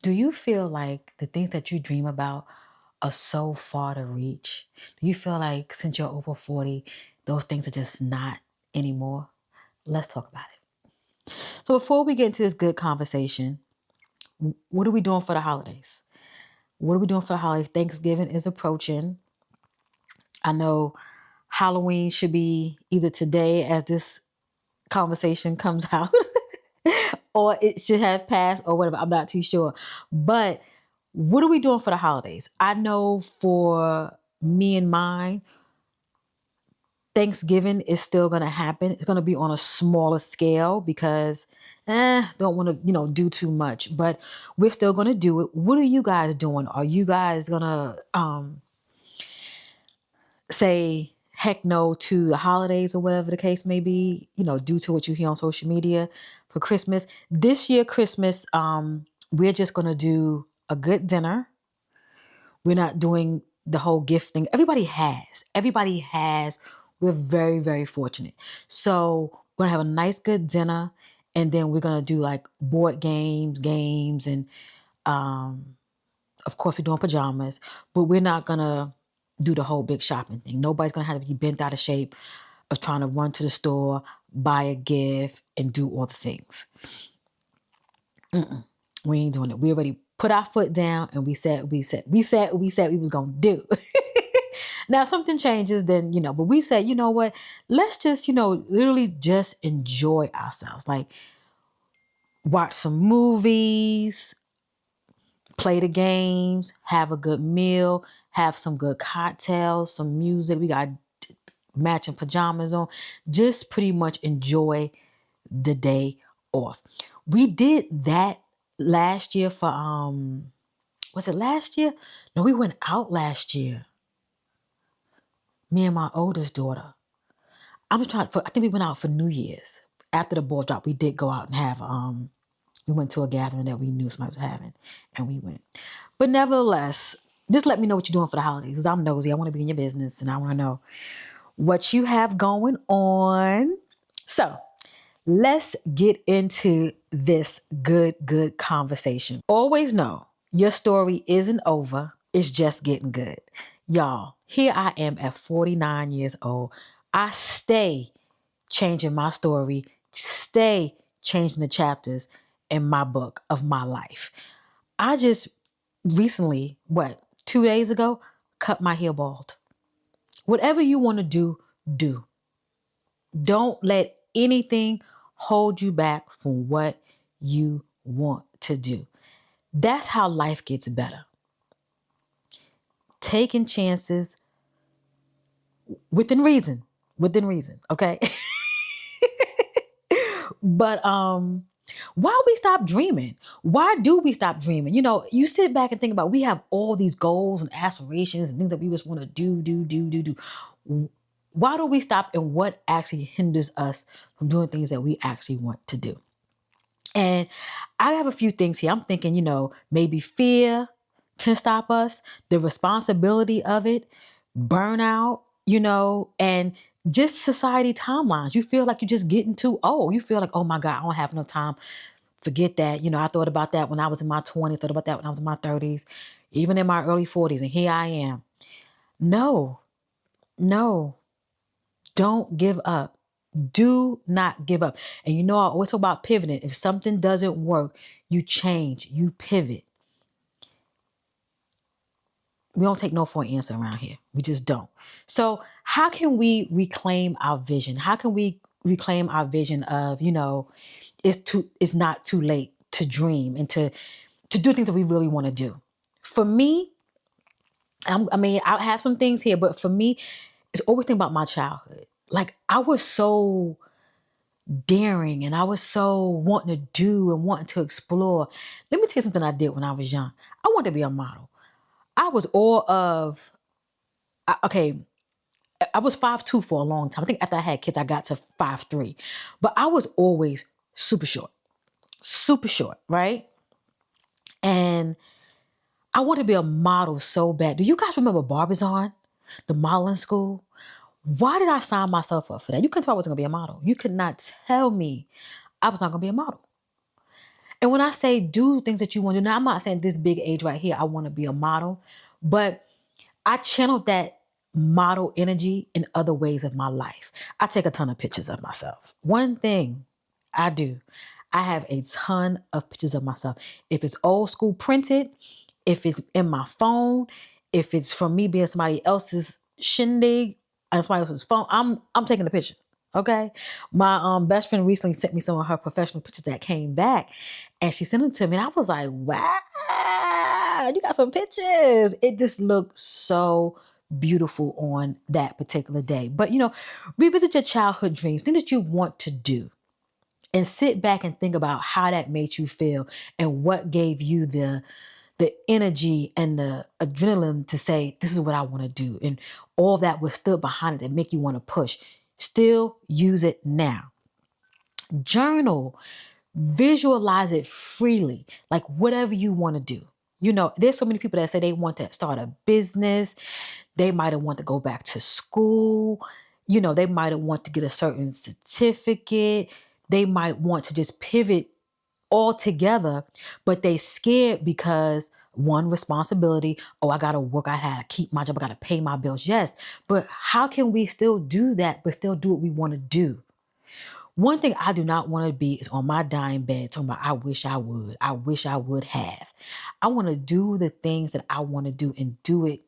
Do you feel like the things that you dream about are so far to reach? Do you feel like since you're over 40, those things are just not anymore? Let's talk about it. So before we get into this good conversation, what are we doing for the holidays? What are we doing for the holidays? Thanksgiving is approaching. I know Halloween should be either today as this conversation comes out or it should have passed or whatever. I'm not too sure. But what are we doing for the holidays? I know for me and mine, Thanksgiving is still going to happen. It's going to be on a smaller scale because don't want to, do too much, but we're still going to do it. What are you guys doing? Are you guys going to say heck no to the holidays or whatever the case may be, due to what you hear on social media for Christmas? This year, Christmas, we're just going to do a good dinner. We're not doing the whole gift thing. Everybody has. We're very, very fortunate. So we're going to have a nice, good dinner. And then we're going to do like board games. And of course, we're doing pajamas. But we're not going to do the whole big shopping thing. Nobody's going to have to be bent out of shape of trying to run to the store, buy a gift, and do all the things. We ain't doing it. We already put our foot down and we said what we was going to do. Now, if something changes, then, but we said, you know what, let's just, literally just enjoy ourselves. Like watch some movies, play the games, have a good meal, have some good cocktails, some music. We got matching pajamas on. Just pretty much enjoy the day off. We did that last year for, was it last year? No, we went out last year. Me and my oldest daughter. I think we went out for New Year's. After the ball drop, we did go out and have, we went to a gathering that we knew somebody was having, and we went. But nevertheless, just let me know what you're doing for the holidays, because I'm nosy. I want to be in your business, and I want to know what you have going on. So let's get into this good conversation. Always know your story isn't over. It's just getting good. Y'all, here I am at 49 years old. I stay changing my story, stay changing the chapters in my book of my life. I just recently, 2 days ago, cut my hair bald. Whatever you want to do, do. Don't let anything hold you back from what you want to do. That's how life gets better. Taking chances within reason, okay? But why we stop dreaming? Why do we stop dreaming? You sit back and think about, we have all these goals and aspirations and things that we just want to do. Why do we stop, and what actually hinders us from doing things that we actually want to do? And I have a few things here. I'm thinking, maybe fear can stop us, the responsibility of it, burnout, and just society timelines. You feel like you're just getting too old. You feel like, oh my God, I don't have enough time. Forget that. I thought about that when I was in my 20s, thought about that when I was in my 30s, even in my early 40s. And here I am. No, don't give up. Do not give up. And I always talk about pivoting. If something doesn't work, you change, you pivot. We don't take no for an answer around here. We just don't. So how can we reclaim our vision? How can we reclaim our vision of, it's not too late to dream and to do things that we really want to do? For me, I have some things here, but for me, it's always think about my childhood. Like I was so daring and I was so wanting to do and wanting to explore. Let me tell you something I did when I was young. I wanted to be a model. I was I was 5'2" for a long time. I think after I had kids, I got to 5'3", but I was always super short, right? And I wanted to be a model so bad. Do you guys remember Barbizon, the modeling school? Why did I sign myself up for that? You couldn't tell I wasn't going to be a model. You could not tell me I was not going to be a model. And when I say do things that you want to do, now I'm not saying this big age right here, I want to be a model, but I channeled that model energy in other ways of my life. I take a ton of pictures of myself. One thing I do, I have a ton of pictures of myself. If it's old school printed, if it's in my phone, if it's from me being somebody else's shindig on somebody else's phone, I'm taking a picture. Okay. My best friend recently sent me some of her professional pictures that came back, and she sent them to me. And I was like, wow, you got some pictures. It just looked so beautiful on that particular day. But revisit your childhood dreams, things that you want to do, and sit back and think about how that made you feel and what gave you the energy and the adrenaline to say, this is what I want to do. And all that was still behind it that make you want to push. Still use it now. Journal, visualize it freely, like whatever you want to do. There's so many people that say they want to start a business. They might have want to go back to school. They might have want to get a certain certificate. They might want to just pivot altogether, but they scared because one, responsibility. Oh, I got to work. I had to keep my job. I got to pay my bills. Yes. But how can we still do that, but still do what we want to do? One thing I do not want to be is on my dying bed talking about, I wish I would. I wish I would have. I want to do the things that I want to do and do it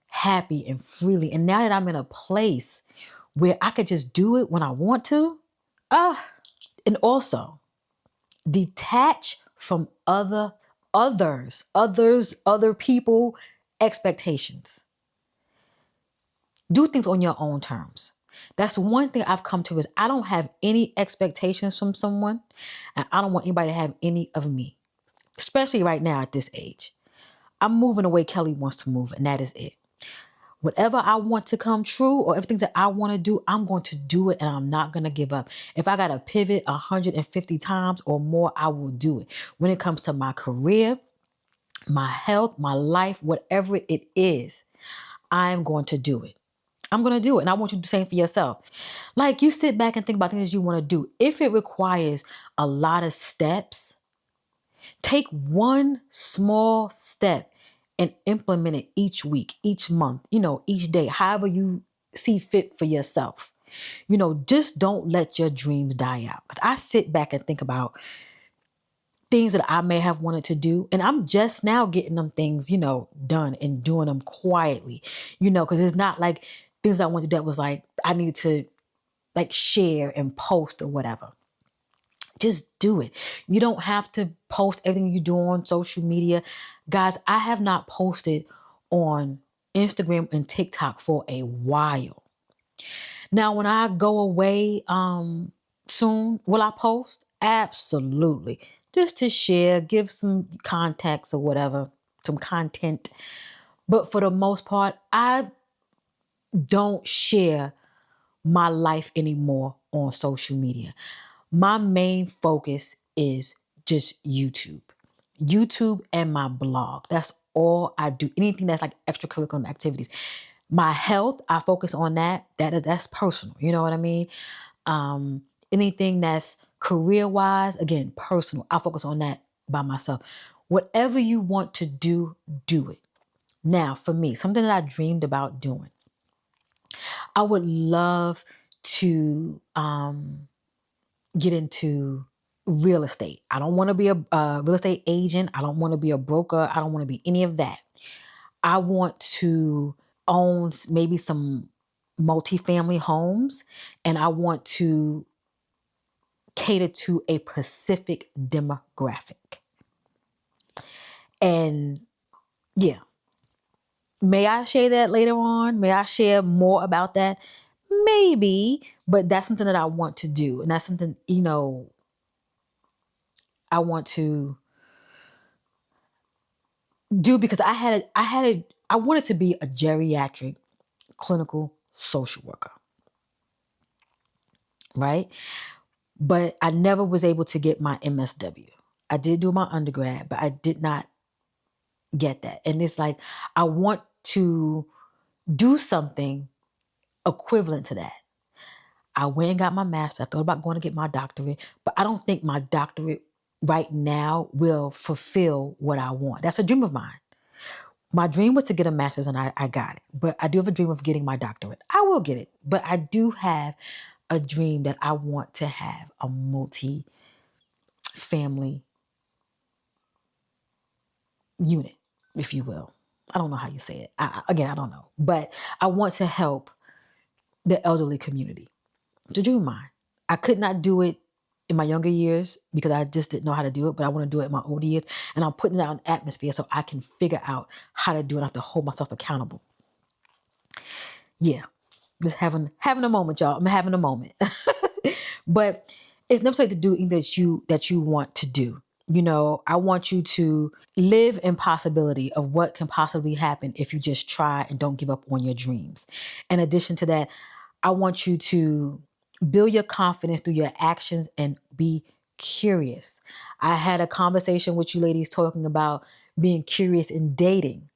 happy and freely. And now that I'm in a place where I could just do it when I want to, and also detach from other people expectations. Do things on your own terms. That's one thing I've come to is I don't have any expectations from someone, and I don't want anybody to have any of me, especially right now at this age. I'm moving the way Keli wants to move, and that is it. Whatever I want to come true or everything that I want to do, I'm going to do it, and I'm not going to give up. If I got to pivot 150 times or more, I will do it. When it comes to my career, my health, my life, whatever it is, I'm going to do it. I'm going to do it. And I want you to do the same for yourself. Like, you sit back and think about things you want to do. If it requires a lot of steps, take one small step and implement it each week, each month, each day, however you see fit for yourself. Just don't let your dreams die out. Because I sit back and think about things that I may have wanted to do. And I'm just now getting them things, done and doing them quietly, because it's not like things that I wanted to do that was like, I needed to like share and post or whatever. Just do it. You don't have to post everything you do on social media. Guys, I have not posted on Instagram and TikTok for a while. Now, when I go away soon, will I post? Absolutely. Just to share, give some context or whatever, some content. But for the most part, I don't share my life anymore on social media. My main focus is just YouTube and my blog. That's all I do. Anything that's like extracurricular activities. My health, I focus on that. That's personal. You know what I mean? Anything that's career-wise, again, personal. I focus on that by myself. Whatever you want to do, do it. Now, for me, something that I dreamed about doing. I would love to get into real estate. I don't want to be a real estate agent. I don't want to be a broker. I don't want to be any of that. I want to own maybe some multifamily homes, and I want to cater to a specific demographic. And yeah, may I share that later on? May I share more about that? Maybe, but that's something that I want to do. And that's something, I want to do because I wanted to be a geriatric clinical social worker, right? But I never was able to get my MSW. I did do my undergrad, but I did not get that. And it's like, I want to do something equivalent to that. I went and got my master's. I thought about going to get my doctorate, but I don't think my doctorate right now will fulfill what I want. That's a dream of mine. My dream was to get a master's and I got it. But I do have a dream of getting my doctorate. I will get it. But I do have a dream that I want to have a multi-family unit, if you will. I don't know how you say it. Again, I don't know. But I want to help the elderly community. It's a dream of mine. I could not do it in my younger years because I just didn't know how to do it, but I want to do it in my older years. And I'm putting it out in atmosphere so I can figure out how to do it. I have to hold myself accountable. Yeah. Just having a moment, y'all. I'm having a moment. But it's never too late to do anything that you want to do. You know, I want you to live in possibility of what can possibly happen if you just try and don't give up on your dreams. In addition to that, I want you to build your confidence through your actions and be curious. I had a conversation with you ladies talking about being curious in dating.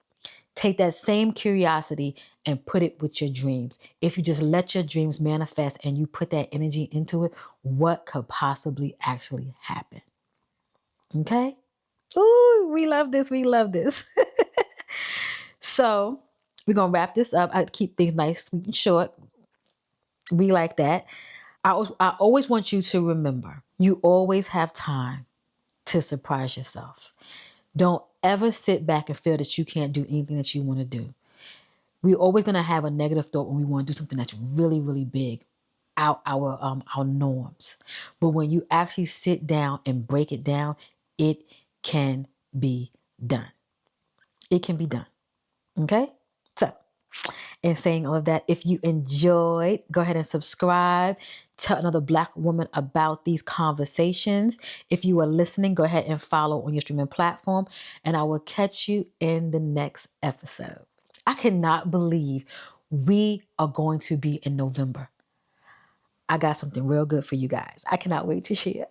Take that same curiosity and put it with your dreams. If you just let your dreams manifest and you put that energy into it, what could possibly actually happen? Okay? Ooh, we love this. We love this. So we're going to wrap this up. I keep things nice, sweet, and short. We like that. I always want you to remember, you always have time to surprise yourself. Don't ever sit back and feel that you can't do anything that you want to do. We're always going to have a negative thought when we want to do something that's really, really big, out our norms. But when you actually sit down and break it down, it can be done. It can be done. Okay? So, in saying all of that, if you enjoyed, go ahead and subscribe. Tell another Black woman about these conversations. If you are listening, go ahead and follow on your streaming platform. And I will catch you in the next episode. I cannot believe we are going to be in November. I got something real good for you guys. I cannot wait to share.